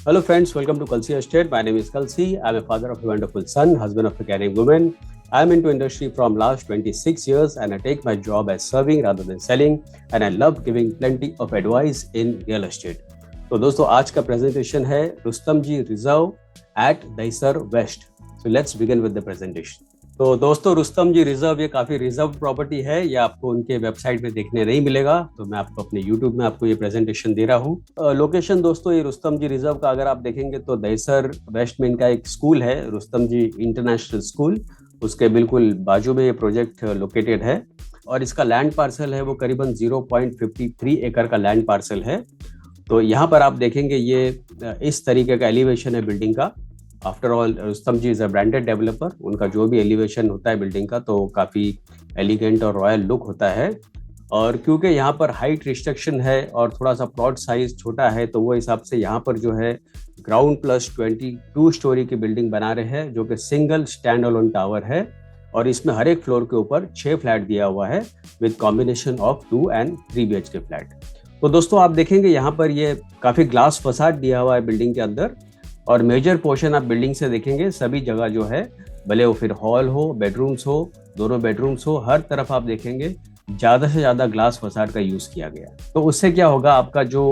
Hello, friends. Welcome to Kalsi Estate. My name is Kalsi. I'm a father of a wonderful son, husband of a caring woman. I'm into industry from last 26 years, and I take my job as serving rather than selling. And I love giving plenty of advice in real estate. तो दोस्तों आज का presentation है Rustomjee reserve at Dahisar west. So let's begin with the presentation. तो दोस्तों रुस्तम जी reserve ये काफी reserve property है. ये आपको उनके वेबसाइट पे देखने नहीं मिलेगा, तो मैं आपको अपने यूट्यूब में आपको ये प्रेजेंटेशन दे रहा हूँ. लोकेशन दोस्तों ये रुस्तम जी रिजर्व का अगर आप देखेंगे तो दहिसर वेस्ट में इनका एक स्कूल है, रुस्तम जी इंटरनेशनल स्कूल. उसके बिल्कुल बाजू में ये प्रोजेक्ट लोकेटेड है और इसका लैंड पार्सल है वो करीबन 0.53 एकड़ का लैंड पार्सल है. तो यहाँ पर आप देखेंगे ये इस तरीके का एलिवेशन है बिल्डिंग का. After all Rustomjee is a branded developer. उनका जो भी एलिवेशन होता है बिल्डिंग का तो काफ़ी एलिगेंट और रॉयल लुक होता है. और क्योंकि यहाँ पर हाइट रिस्ट्रिक्शन है और थोड़ा सा प्लॉट साइज छोटा है, तो वो हिसाब से यहाँ पर जो है ग्राउंड प्लस 22 स्टोरी की बिल्डिंग बना रहे हैं, जो कि सिंगल स्टैंड अलोन टावर है. और इसमें हर एक फ्लोर के ऊपर 6 फ्लैट दिया हुआ है with combination of 2 and 3 BHK flat. तो दोस्तों आप देखेंगे यहाँ पर ये काफ़ी ग्लास फसाड दिया हुआ है बिल्डिंग के अंदर. और मेजर पोर्शन आप बिल्डिंग से देखेंगे सभी जगह जो है, भले वो फिर हॉल हो, बेडरूम्स हो, दोनों बेडरूम्स हो, हर तरफ आप देखेंगे ज़्यादा से ज़्यादा ग्लास फसाड का यूज़ किया गया. तो उससे क्या होगा, आपका जो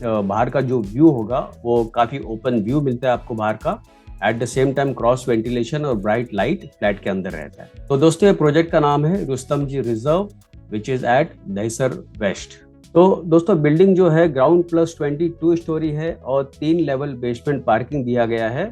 बाहर का जो व्यू होगा वो काफ़ी ओपन व्यू मिलता है आपको बाहर का. At the same time cross ventilation और ब्राइट लाइट फ्लैट के अंदर रहता है. तो दोस्तों ये प्रोजेक्ट का नाम है Rustomjee reserve which is at Dahisar west. तो दोस्तों बिल्डिंग जो है ग्राउंड प्लस 22 स्टोरी है और 3 लेवल बेसमेंट पार्किंग दिया गया है,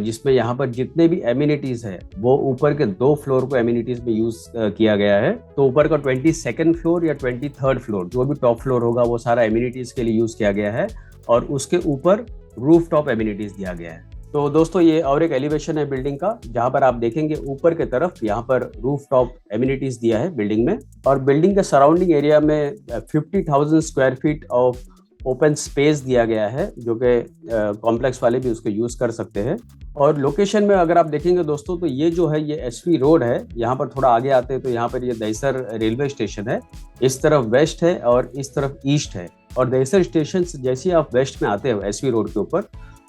जिसमें यहाँ पर जितने भी एमिनिटीज है वो ऊपर के 2 फ्लोर को एमिनिटीज में यूज किया गया है. तो ऊपर का 22nd फ्लोर या 23rd फ्लोर जो भी टॉप फ्लोर होगा वो सारा एमिनिटीज के लिए यूज किया गया है और उसके ऊपर रूफ टॉप एमिनिटीज दिया गया है. तो दोस्तों ये और एक एलिवेशन है बिल्डिंग का, जहां पर आप देखेंगे ऊपर के तरफ यहाँ पर रूफ टॉप एमिनिटीज दिया है बिल्डिंग में. और बिल्डिंग के सराउंडिंग एरिया में 50,000 square feet of open space दिया गया है, जो कि कॉम्प्लेक्स वाले भी उसको यूज कर सकते हैं. और लोकेशन में अगर आप देखेंगे दोस्तों तो ये जो है ये SV रोड है. यहाँ पर थोड़ा आगे आते हैं तो यहाँ पर ये दहिसर रेलवे स्टेशन है. इस तरफ वेस्ट है और इस तरफ ईस्ट है. और दहिसर स्टेशन से जैसे ही आप वेस्ट में आते हो SV रोड के ऊपर,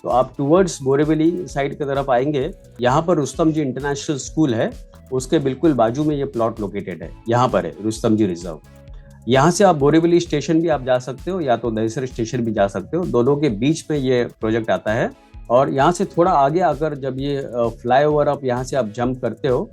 तो आप टूवर्ड्स बोरीवली साइड की तरफ आएंगे. यहाँ पर रुस्तम जी इंटरनेशनल स्कूल है, उसके बिल्कुल बाजू में ये प्लॉट लोकेटेड है. यहाँ पर है रुस्तम जी रिजर्व. यहाँ से आप बोरीवली स्टेशन भी आप जा सकते हो या तो दहिसर स्टेशन भी जा सकते हो. दोनों के बीच में ये प्रोजेक्ट आता है. और यहाँ से थोड़ा आगे आकर जब ये फ्लाईओवर आप यहाँ से आप जंप करते हो,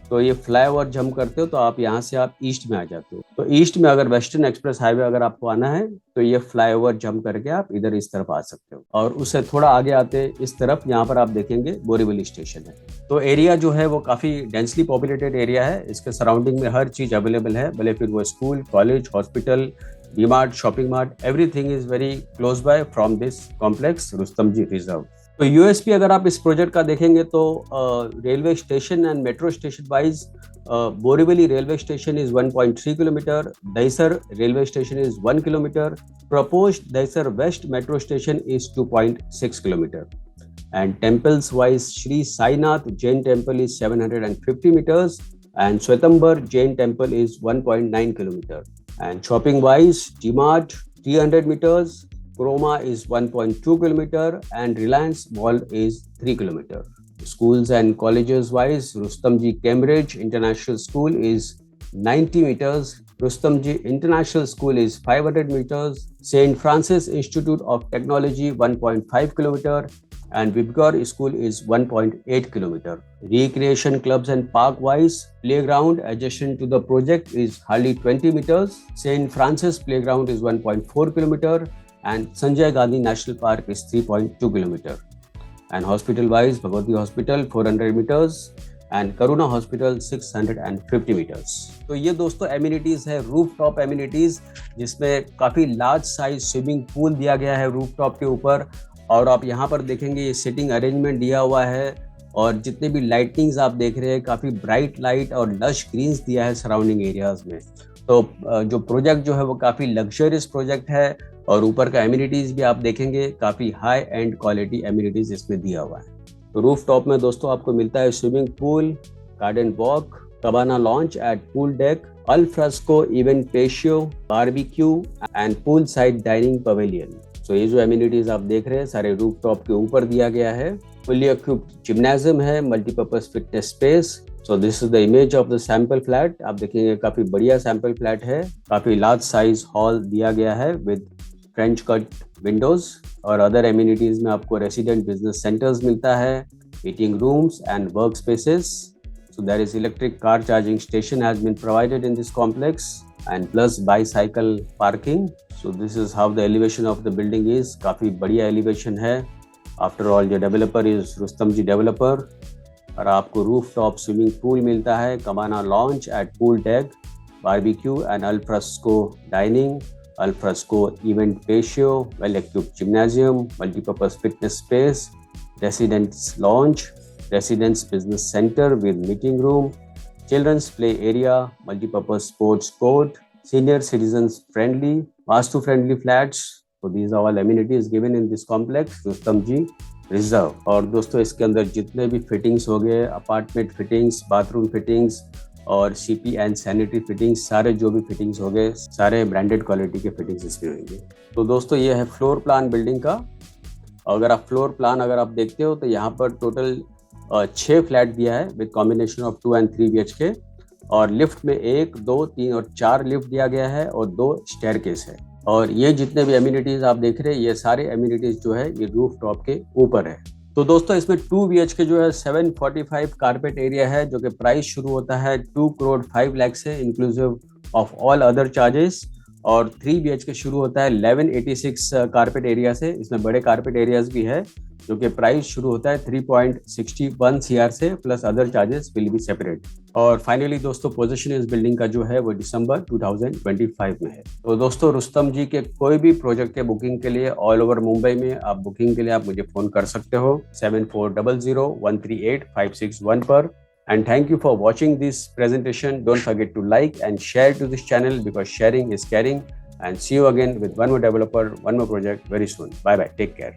तो ये फ्लाईओवर जंप करते हो तो आप यहाँ से आप ईस्ट में आ जाते हो. तो ईस्ट में अगर वेस्टर्न एक्सप्रेस हाईवे अगर आपको आना है तो ये फ्लाईओवर जंप करके आप इधर इस तरफ आ सकते हो. और उससे थोड़ा आगे आते इस तरफ यहाँ पर आप देखेंगे बोरीवली स्टेशन है. तो एरिया जो है वो काफ़ी डेंसली पॉपुलेटेड एरिया है. इसके सराउंडिंग में हर चीज़ अवेलेबल है, भले फिर वो school, college, hospital, DMart, shopping mart, everything is very close by from this complex Rustomjee reserve. तो यूएसपी अगर आप इस प्रोजेक्ट का देखेंगे तो railway station and metro station wise Borivali railway station is 1.3 kilometre, Dahisar railway station is 1 kilometre, proposed Dahisar west metro station is 2.6 kilometre. And temples wise, Shri Sainath Jain Temple is 750 meters and Swetambar Jain Temple is 1.9 kilometer. And shopping wise, DMart 300 meters, Croma is 1.2 kilometer and Reliance Mall is 3 kilometer. Schools and colleges wise, Rustomji Cambridge International School is 90 meters, Rustomji International School is 500 meters, St. Francis Institute of Technology 1.5 kilometer and Vibgor School is 1.8 kilometer. Recreation clubs and park wise, playground adjacent to the project is hardly 20 meters. St. Francis Playground is 1.4 kilometer and Sanjay Gandhi National Park is 3.2 kilometer. And hospital wise, Bhagwati Hospital 400 meters and Karuna Hospital 650 meters. तो ये दोस्तों amenities है, roof top amenities, जिसमें काफी large size swimming pool दिया गया है roof top के ऊपर. और आप यहाँ पर देखेंगे ये सिटिंग अरेंजमेंट दिया हुआ है और जितने भी लाइटिंग्स आप देख रहे हैं काफ़ी ब्राइट लाइट और लश ग्रीन्स दिया है सराउंडिंग एरियाज में. तो जो प्रोजेक्ट जो है वो काफ़ी लग्जरियस प्रोजेक्ट है और ऊपर का एमिनिटीज़ भी आप देखेंगे काफ़ी हाई एंड क्वालिटी एमिनिटीज़ इसमें दिया हुआ है. तो रूफ टॉप में दोस्तों आपको मिलता है swimming pool, garden walk, cabana lounge at pool deck, al fresco event patio, barbecue and pool side dining pavilion. So ये जो एमिनिटीज आप देख रहे हैं सारे रूफ टॉप के ऊपर दिया गया है। फुल्ली इक्विप्ड जिम्नाजियम है, multipurpose fitness space. So this is the image of the sample flat. आप देखेंगे काफी बढ़िया सैंपल फ्लैट है, काफी लार्ज साइज हॉल दिया गया है विद फ्रेंच कट विंडोज। और अदर एमिनिटीज में आपको रेसिडेंट बिजनेस सेंटर्स मिलता है, meeting rooms and work spaces. So there is electric car charging station has been provided in this complex and plus bicycle parking. So this is how the elevation of the building is. काफी बढ़िया elevation है। After all, the developer is Rustam Ji developer. और आपको rooftop swimming pool मिलता है, Cabana Lounge at pool deck, barbecue and al fresco dining, al fresco event patio, well-equipped gymnasium, multi-purpose fitness space, residence lounge, residence business center with meeting room, children's play area, multi-purpose sports court, senior citizens friendly, vastu friendly flats. So these are all amenities given in this complex, Rustam Ji Reserve. और दोस्तों इसके अंदर जितने भी fittings हो गए, apartment fittings, bathroom fittings और CP and sanitary fittings, सारे जो भी फिटिंग्स हो गए सारे ब्रांडेड क्वालिटी के फिटिंग्स इसमें होंगे। तो दोस्तों ये है फ्लोर प्लान बिल्डिंग का। अगर आप फ्लोर प्लान अगर आप देखते हो तो यहाँ पर टोटल 6 फ्लैट दिया है with combination of 2 and 3 BHK। और लिफ्ट में 1, 2, 3 और 4 लिफ्ट दिया गया है और 2 स्टेयरकेस है। और ये जितने भी एमिनिटीज आप देख रहे हैं ये सारे एमिनिटीज जो है ये रूफ टॉप के ऊपर है। तो दोस्तों इसमें 2 BHK जो है 745 कारपेट एरिया है, जो कि प्राइस शुरू होता है 2 करोड़ 5 लाख से inclusive of all other charges. और 3 BHK शुरू होता है 1186 कारपेट एरिया से। इसमें बड़े कारपेट एरियाज भी है जो कि प्राइस शुरू होता है 3.61 CR से, plus other charges will be separate. और फाइनली दोस्तों पोजीशन इस बिल्डिंग का जो है वो दिसंबर 2025 में है। तो दोस्तों रुस्तम जी के कोई भी प्रोजेक्ट के बुकिंग के लिए ऑल ओवर मुंबई में आप बुकिंग के लिए आप मुझे फोन कर सकते हो 7400138561 पर। And thank you for watching this presentation. Don't forget to like and share to this channel because sharing is caring. And see you again with one more developer, one more project very soon. Bye bye. Take care.